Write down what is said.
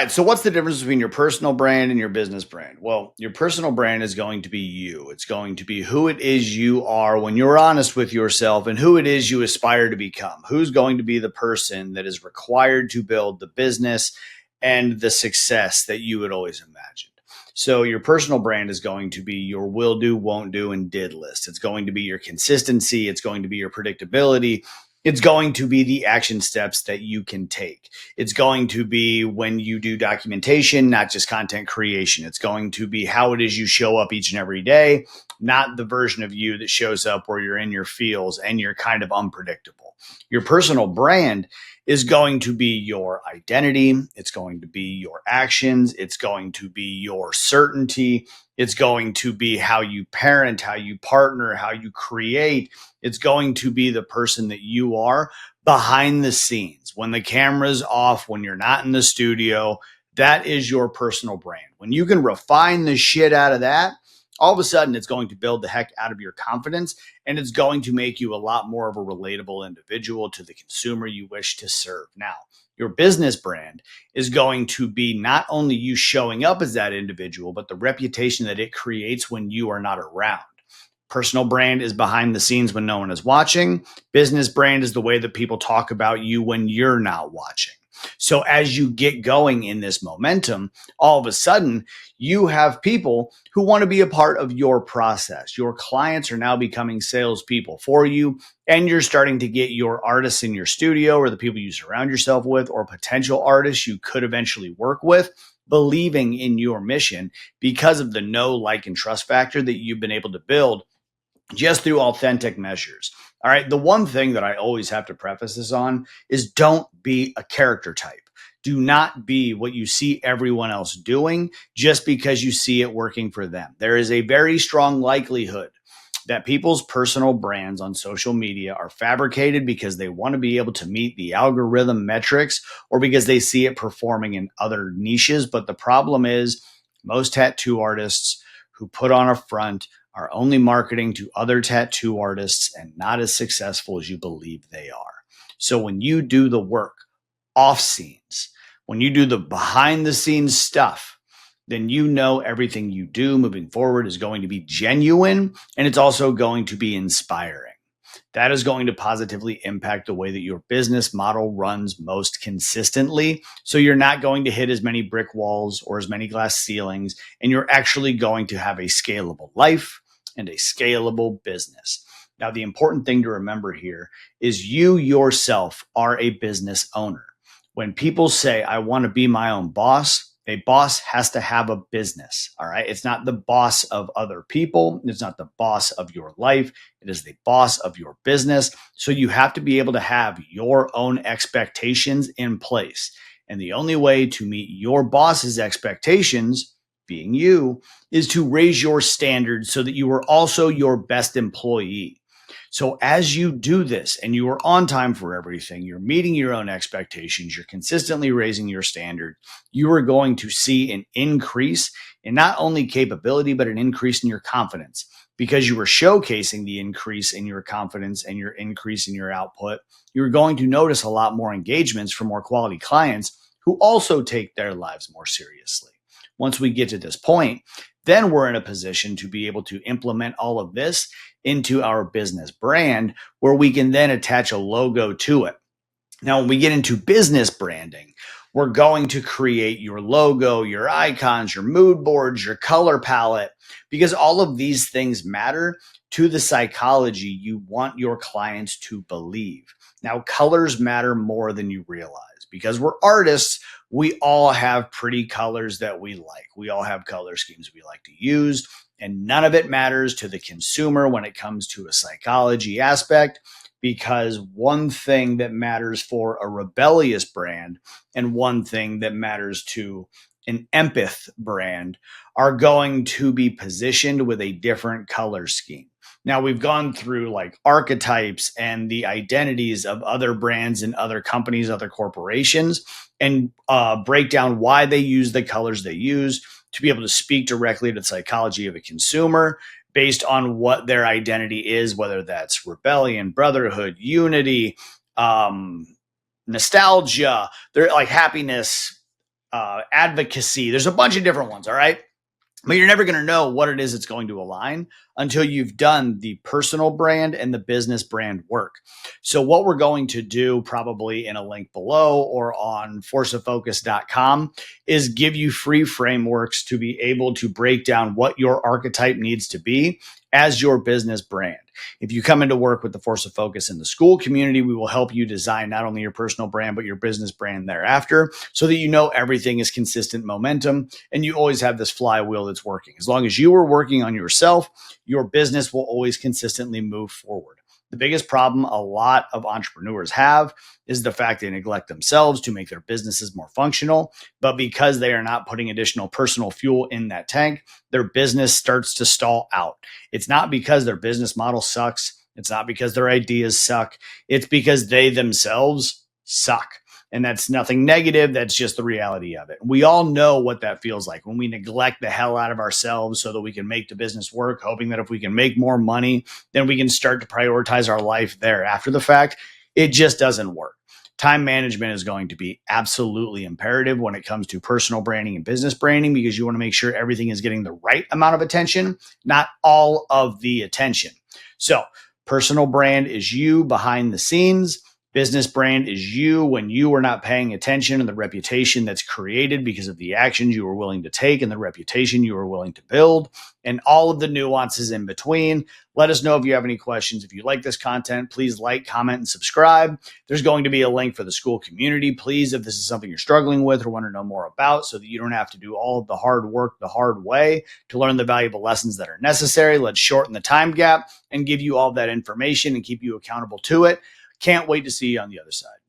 right. So, what's the difference between your personal brand and your business brand? Well, your personal brand is going to be you. It's going to be who it is you are when you're honest with yourself and who it is you aspire to become. Who's going to be the person that is required to build the business and the success that you had always imagined. So, your personal brand is going to be your will do, won't do, and did list. It's going to be your consistency. It's going to be your predictability. It's going to be the action steps that you can take. It's going to be when you do documentation, not just content creation. It's going to be how it is you show up each and every day, not the version of you that shows up where you're in your feels and you're kind of unpredictable. Your personal brand is going to be your identity. It's going to be your actions. It's going to be your certainty. It's going to be how you parent, how you partner, how you create. It's going to be the person that you are behind the scenes. When the camera's off, when you're not in the studio, that is your personal brand. When you can refine the shit out of that, all of a sudden it's going to build the heck out of your confidence, and it's going to make you a lot more of a relatable individual to the consumer you wish to serve. Now, your business brand is going to be not only you showing up as that individual, but the reputation that it creates when you are not around. Personal brand is behind the scenes when no one is watching. Business brand is the way that people talk about you when you're not watching. So as you get going in this momentum, all of a sudden you have people who want to be a part of your process. Your clients are now becoming salespeople for you, and you're starting to get your artists in your studio or the people you surround yourself with or potential artists you could eventually work with believing in your mission because of the know, like, and trust factor that you've been able to build just through authentic measures. All right. The one thing that I always have to preface this on is don't be a character type. Do not be what you see everyone else doing just because you see it working for them. There is a very strong likelihood that people's personal brands on social media are fabricated because they want to be able to meet the algorithm metrics or because they see it performing in other niches. But the problem is most tattoo artists who put on a front are only marketing to other tattoo artists and not as successful as you believe they are. So when you do the work off scenes, when you do the behind the scenes stuff, then you know everything you do moving forward is going to be genuine, and it's also going to be inspiring. That is going to positively impact the way that your business model runs most consistently. So you're not going to hit as many brick walls or as many glass ceilings, and you're actually going to have a scalable life and a scalable business. Now, the important thing to remember here is you yourself are a business owner. When people say, I want to be my own boss, a boss has to have a business. All right. It's not the boss of other people. It's not the boss of your life. It is the boss of your business. So you have to be able to have your own expectations in place. And the only way to meet your boss's expectations, being you, is to raise your standards so that you are also your best employee. So as you do this and you are on time for everything, you're meeting your own expectations, you're consistently raising your standard, you are going to see an increase in not only capability, but an increase in your confidence because you are showcasing the increase in your confidence and your increase in your output. You're going to notice a lot more engagements from more quality clients who also take their lives more seriously. Once we get to this point, then we're in a position to be able to implement all of this into our business brand where we can then attach a logo to it. Now, when we get into business branding, we're going to create your logo, your icons, your mood boards, your color palette, because all of these things matter to the psychology you want your clients to believe. Now, colors matter more than you realize because we're artists. We all have pretty colors that we like. We all have color schemes we like to use, and none of it matters to the consumer when it comes to a psychology aspect, because one thing that matters for a rebellious brand and one thing that matters to an empath brand are going to be positioned with a different color scheme. Now, we've gone through like archetypes and the identities of other brands and other companies, other corporations, and break down why they use the colors they use to be able to speak directly to the psychology of a consumer based on what their identity is, whether that's rebellion, brotherhood, unity, nostalgia, they're like happiness, advocacy. There's a bunch of different ones. All right. But you're never going to know what it is that's going to align until you've done the personal brand and the business brand work. So what we're going to do probably in a link below or on forceoffocus.com is give you free frameworks to be able to break down what your archetype needs to be as your business brand. If you come into work with the Force of Focus in the school community, we will help you design not only your personal brand, but your business brand thereafter so that you know everything is consistent momentum and you always have this flywheel that's working. As long as you are working on yourself, your business will always consistently move forward. The biggest problem a lot of entrepreneurs have is the fact they neglect themselves to make their businesses more functional. But because they are not putting additional personal fuel in that tank, their business starts to stall out. It's not because their business model sucks. It's not because their ideas suck. It's because they themselves suck. And that's nothing negative. That's just the reality of it. We all know what that feels like when we neglect the hell out of ourselves so that we can make the business work, hoping that if we can make more money, then we can start to prioritize our life there after the fact. It just doesn't work. Time management is going to be absolutely imperative when it comes to personal branding and business branding because you want to make sure everything is getting the right amount of attention, not all of the attention. So, personal brand is you behind the scenes. Business brand is you when you are not paying attention and the reputation that's created because of the actions you are willing to take and the reputation you are willing to build and all of the nuances in between. Let us know if you have any questions. If you like this content, please like, comment, and subscribe. There's going to be a link for the school community. Please, if this is something you're struggling with or want to know more about so that you don't have to do all of the hard work the hard way to learn the valuable lessons that are necessary, let's shorten the time gap and give you all that information and keep you accountable to it. Can't wait to see you on the other side.